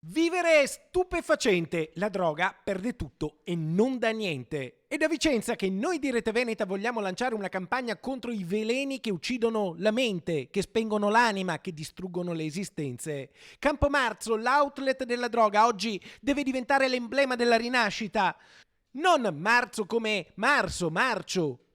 Vivere è stupefacente, la droga perde tutto e non dà niente. È da Vicenza che noi di Rete Veneta vogliamo lanciare una campagna contro i veleni che uccidono la mente, che spengono l'anima, che distruggono le esistenze. Campomarzo, l'outlet della droga, oggi deve diventare l'emblema della rinascita. Non marzo come marcio,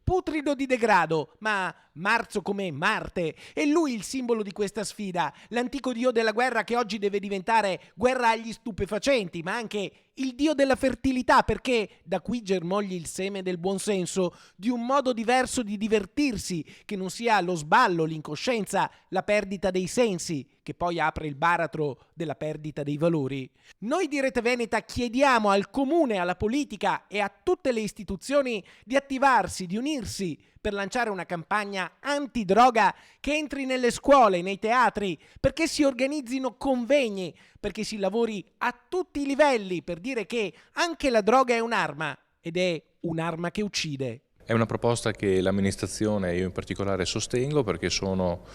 putrido di degrado, ma marzo come Marte. È lui il simbolo di questa sfida, l'antico dio della guerra che oggi deve diventare guerra agli stupefacenti, ma anche il dio della fertilità, perché da qui germogli il seme del buonsenso, di un modo diverso di divertirsi, che non sia lo sballo, l'incoscienza, la perdita dei sensi, che poi apre il baratro della perdita dei valori. Noi di Rete Veneta chiediamo al comune, alla politica e a tutte le istituzioni di attivarsi, di unirsi per lanciare una campagna antidroga che entri nelle scuole, nei teatri, perché si organizzino convegni, perché si lavori a tutti i livelli per dire che anche la droga è un'arma ed è un'arma che uccide. È una proposta che l'amministrazione e io in particolare sostengo perché sono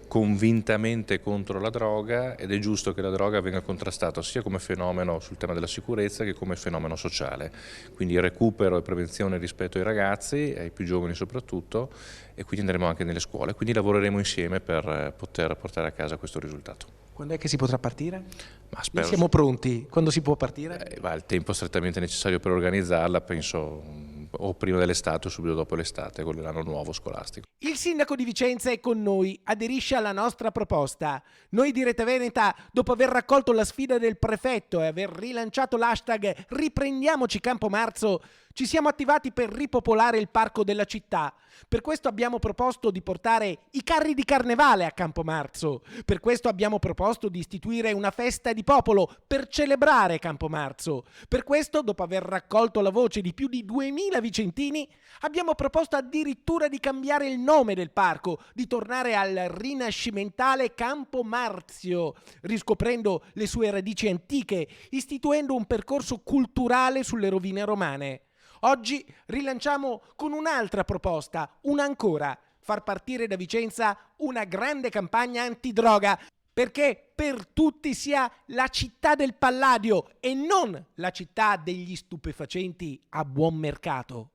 convintamente contro la droga ed è giusto che la droga venga contrastata sia come fenomeno sul tema della sicurezza che come fenomeno sociale. Quindi recupero e prevenzione rispetto ai ragazzi, ai più giovani soprattutto, e quindi andremo anche nelle scuole. Quindi lavoreremo insieme per poter portare a casa questo risultato. Quando è che si potrà partire? Ma spero, siamo pronti? Quando si può partire? Il tempo strettamente necessario per organizzarla, penso o prima dell'estate o subito dopo l'estate, con l'anno nuovo scolastico. Il sindaco di Vicenza è con noi, aderisce alla nostra proposta. Noi di Rete Veneta, dopo aver raccolto la sfida del prefetto e aver rilanciato l'hashtag Riprendiamoci Campomarzo, ci siamo attivati per ripopolare il parco della città. Per questo abbiamo proposto di portare i carri di carnevale a Campomarzo. Per questo abbiamo proposto di istituire una festa di popolo per celebrare Campomarzo. Per questo, dopo aver raccolto la voce di più di 2000 vicentini, abbiamo proposto addirittura di cambiare il nome del parco, di tornare al rinascimentale Campomarzio, riscoprendo le sue radici antiche, istituendo un percorso culturale sulle rovine romane. Oggi rilanciamo con un'altra proposta, una ancora, far partire da Vicenza una grande campagna antidroga, perché per tutti sia la città del Palladio e non la città degli stupefacenti a buon mercato.